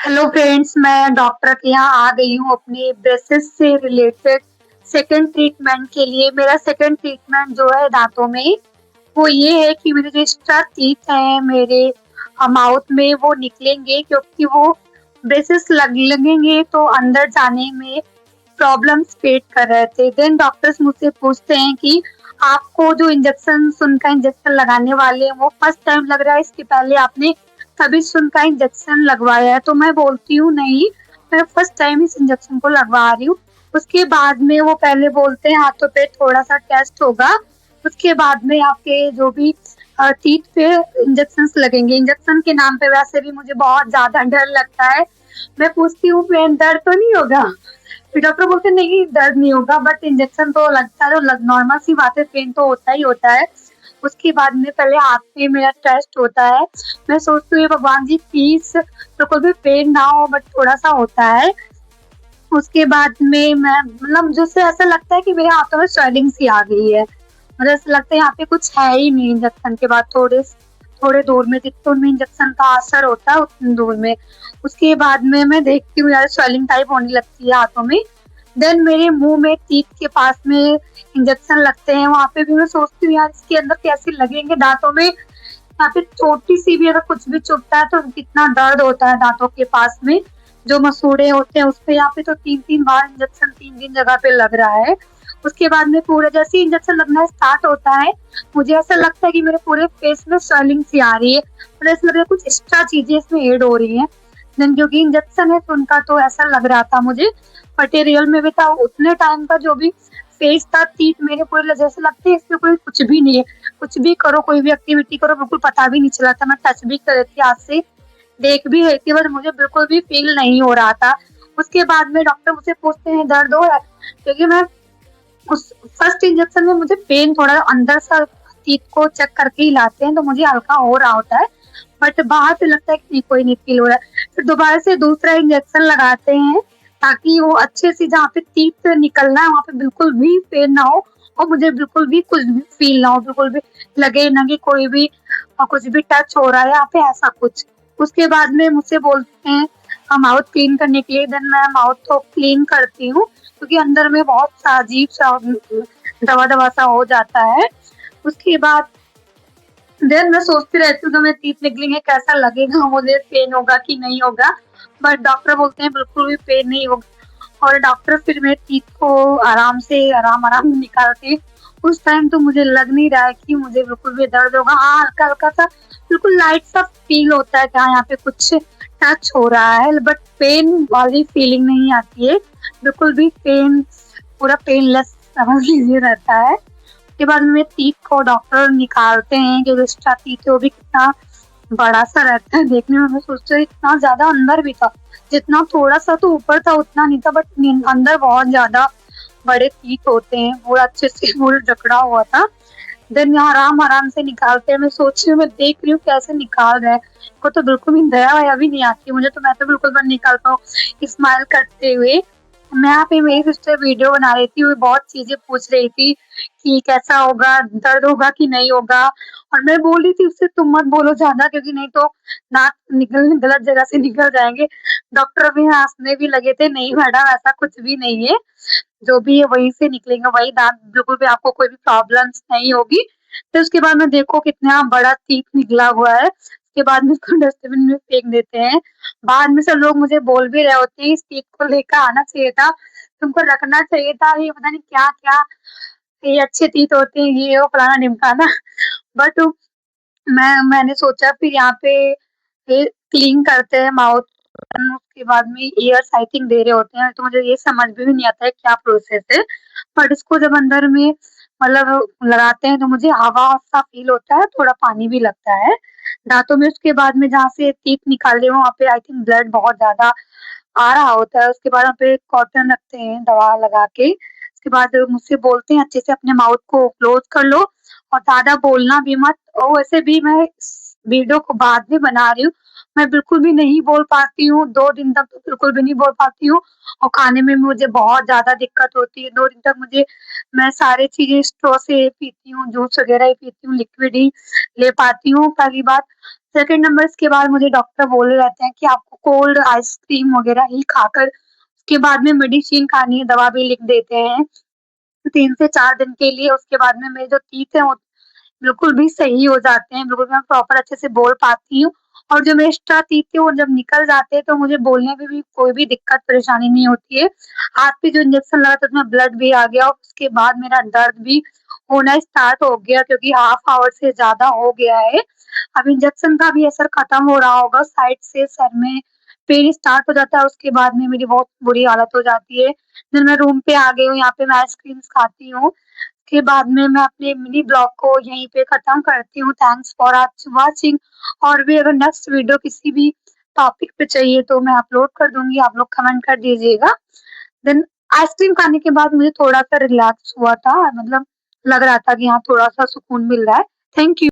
Hello friends, मैं doctor के यहाँ आ गई हूँ अपने ब्रेसेस से रिलेटेड सेकंड ट्रीटमेंट के लिए। मेरा सेकंड ट्रीटमेंट जो है दाँतों में, वो ये है कि मेरे जो एक्स्ट्रा टीथ हैं मेरे माउथ में वो निकलेंगे, क्योंकि वो ब्रेसेस लगेंगे तो अंदर जाने में प्रॉब्लम्स क्रिएट कर रहे थे। देन डॉक्टर्स मुझसे पूछते हैं कि आपको जो इंजेक्शन सुन का इंजेक्शन लगाने वाले हैं वो फर्स्ट टाइम लग रहा है, इसके पहले आपने कभी सुन का इंजेक्शन लगवाया है? तो मैं बोलती हूँ नहीं, मैं फर्स्ट टाइम इस इंजेक्शन को लगवा रही हूँ। उसके बाद में वो पहले बोलते हैं हाथों पे थोड़ा सा टेस्ट होगा, उसके बाद में आपके जो भी टीथ पे इंजेक्शंस लगेंगे। इंजेक्शन के नाम पे वैसे भी मुझे बहुत ज्यादा डर लगता है। मैं पूछती हूँ पेन दर्द तो नहीं होगा? फिर डॉक्टर बोलते हैं नहीं दर्द नहीं होगा, बट इंजेक्शन तो लगता है, तो नॉर्मल सी बात है, पेन तो होता ही होता है। उसके बाद में पहले हाथ में मेरा टेस्ट होता है। मैं सोचती हूँ भगवान जी प्लीज बिल्कुल भी पेन ना हो, बट थोड़ा सा होता है। उसके बाद में मैं मतलब जैसे ऐसा लगता है कि मेरे हाथों में स्वेलिंग सी आ गई है। मुझे ऐसा लगता है यहाँ पे कुछ है ही नहीं। इंजेक्शन के बाद थोड़े दूर में जितने उनमें इंजेक्शन का असर होता है उतनी दूर में। उसके बाद में मैं देखती हूँ यार स्वेलिंग टाइप होने लगती है हाथों में। देन मेरे मुंह में टीथ के पास में इंजेक्शन लगते हैं, वहां पे भी मैं सोचती हूँ यार इसके अंदर कैसे लगेंगे दांतों में। यहाँ पे छोटी सी भी अगर कुछ भी चुभता है तो कितना दर्द होता है दांतों के पास में, जो मसूड़े होते हैं उस पे। यहाँ पे तो 3-3 बार इंजेक्शन 3-3 जगह पे लग रहा है। उसके बाद में पूरा जैसे ही इंजेक्शन लगना स्टार्ट होता है, मुझे ऐसा लगता है कि मेरे पूरे फेस में स्वेलिंग सी आ रही है और ऐसा लग रहा है कुछ एक्स्ट्रा चीजें इसमें ऐड हो रही हैं। देन क्योंकि इंजेक्शन है तो उनका तो ऐसा लग रहा था मुझे, बट ये रियल में भी था। उतने टाइम का जो भी फेस था, टीथ मेरे पूरे जैसे लगते हैं इसमें कोई कुछ भी नहीं है। कुछ भी करो, कोई भी एक्टिविटी करो, बिल्कुल पता भी नहीं चला था। मैं टच भी कर रही थी हाथ से, देख भी रही थी, बट मुझे बिल्कुल भी फील नहीं हो रहा था। उसके बाद में डॉक्टर मुझसे पूछते हैं दर्द हो रहा है, क्योंकि मैं उस फर्स्ट इंजेक्शन में मुझे पेन थोड़ा अंदर सा टीथ को चेक करके ही लाते हैं, तो मुझे हल्का हो रहा होता है, बट बाहर से लगता है कि नहीं कोई नहीं फील हो रहा है। फिर दोबारा से दूसरा इंजेक्शन लगाते हैं ताकि वो अच्छे से जहाँ पे टीथ निकलना है वहाँ पे बिल्कुल भी पेन ना हो और मुझे बिल्कुल भी कुछ भी फील ना हो, बिल्कुल भी लगे ना कि कोई भी कुछ भी टच हो रहा है यहाँ पे, ऐसा कुछ। उसके बाद में मुझसे बोलते हैं माउथ क्लीन करने के लिए। देन मैं माउथ को क्लीन करती हूँ, क्योंकि अंदर में बहुत सा अजीब सा दवा दवा सा हो जाता है। उसके बाद देन मैं सोचती रहती हूँ तो मेरे टीथ निकलेंगे कैसा लगेगा, मुझे पेन होगा कि नहीं होगा, बट डॉक्टर बोलते हैं बिल्कुल भी पेन नहीं होगा। और डॉक्टर फिर मेरे टीथ को आराम से आराम निकालते हैं। उस टाइम तो मुझे लग नहीं रहा है कि मुझे बिल्कुल भी दर्द होगा। हाँ, हल्का हल्का सा बिल्कुल लाइट सा फील होता है कि हाँ यहाँ पे कुछ टच हो रहा है, बट पेन वाली फीलिंग नहीं आती है बिल्कुल भी। पेन पूरा पेनलेस समझ लीजिए रहता है। उसके बाद में टीथ को डॉक्टर निकालते हैं, जो एक्स्ट्रा टीथ है वो भी कितना बड़ा सा रहता है देखने में। मैं सोचती हूँ इतना ज्यादा अंदर भी था, जितना थोड़ा सा तो ऊपर था उतना नहीं था, बट अंदर बहुत ज्यादा बड़े टीथ होते हैं। पूरा अच्छे से पूरा जकड़ा हुआ था। देन यहाँ आराम आराम से निकालते हैं। मैं सोच रही हूँ, मैं देख रही हूँ कैसे निकाल रहे हैं। को तो बिल्कुल भी दया वया भी नहीं आती मुझे, तो मैं तो बिल्कुल बस निकालता हूँ स्माइल करते हुए। मैं यहाँ पे मेरी सिस्टर वीडियो बना रही थी, वो बहुत चीजें पूछ रही थी कि कैसा होगा, दर्द होगा कि नहीं होगा। और मैं बोल रही थी उससे तुम मत बोलो ज्यादा, क्योंकि नहीं तो दांत निकल गलत जगह से निकल जाएंगे। डॉक्टर भी हंसने भी लगे थे, नहीं मैडम ऐसा कुछ भी नहीं है, जो भी है वहीं से निकलेगा, वही दांत, बिल्कुल भी आपको कोई भी प्रॉब्लम्स नहीं होगी। फिर उसके बाद में देखो कितना बड़ा टीथ निकला हुआ है। उसके बाद में उसको डस्टबिन में फेंक देते हैं। बाद में सब लोग मुझे बोल भी रहे होते हैं इस टीथ को लेकर आना चाहिए था, तुमको रखना चाहिए था, ये पता नहीं क्या क्या, ये अच्छे टीथ होते हैं, ये वो फलाना ढिमकाना। बट मैंने सोचा फिर यहाँ पे ये क्लीन करते हैं माउथ, उसके बाद में ईयर्स आई थिंक दे रहे होते हैं, तो मुझे ये समझ में भी नहीं आता है क्या प्रोसेस है। बट इसको जब अंदर में मतलब लगाते हैं तो मुझे हवा सा फील होता है, थोड़ा पानी भी लगता है दांतों में। उसके बाद में जहाँ से टीथ निकाले हो वहाँ पे आई थिंक ब्लड बहुत ज्यादा आ रहा होता है। उसके बाद वहाँ पे कॉटन रखते हैं दवा लगा के। उसके बाद मुझसे बोलते हैं अच्छे से अपने माउथ को क्लोज कर लो और ज्यादा बोलना भी मत। और वैसे भी मैं वीडियो को बाद में बना रही हूँ। मैं बिल्कुल भी नहीं बोल पाती हूँ, 2 दिन तक तो बिल्कुल भी नहीं बोल पाती हूँ और खाने में मुझे बहुत ज़्यादा दिक्कत होती है। 2 दिन तक मैं सारी चीज़ें स्ट्रॉ से पीती हूँ, जूस वगैरह ही पीती हूँ, लिक्विड ही ले पाती हूँ, पहली बात। सेकंड नंबर इसके बाद मुझे डॉक्टर बोले रहते हैं कि आपको कोल्ड आइसक्रीम वगैरह ही खाकर उसके बाद में मेडिसिन खानी है, दवा भी लिख देते हैं 3 से 4 दिन के लिए। उसके बाद में मेरे जो टीथ हैं वो बिल्कुल भी सही हो जाते हैं, बिल्कुल मैं प्रॉपर अच्छे से बोल पाती हूँ और जो मेरे एक्स्ट्रा टीथ थे वो जब निकल जाते हैं तो मुझे बोलने में भी कोई भी दिक्कत परेशानी नहीं होती है। हाथ पे जो इंजेक्शन लगा था उसमें ब्लड भी आ गया और उसके बाद मेरा दर्द भी होना स्टार्ट हो गया क्योंकि हाफ आवर से ज़्यादा हो गया है। अब इंजेक्शन का भी असर खत्म हो रहा होगा, साइड से सर में पेन स्टार्ट हो जाता है, उसके बाद में मेरी बहुत बुरी हालत हो जाती है। फिर मैं रूम पे आ गई हूँ, यहाँ पे मैं आइसक्रीम्स खाती हूँ। के बाद में मैं अपने मिनी ब्लॉग को यहीं पे खत्म करती हूँ। थैंक्स फॉर वाचिंग और भी अगर नेक्स्ट वीडियो किसी भी टॉपिक पे चाहिए तो मैं अपलोड कर दूँगी, आप लोग कमेंट कर दीजिएगा। देन आइसक्रीम खाने के बाद मुझे थोड़ा-सा रिलैक्स हुआ था मतलब लग रहा था कि हाँ, थोड़ा-सा सुकून मिल रहा है। Thank you.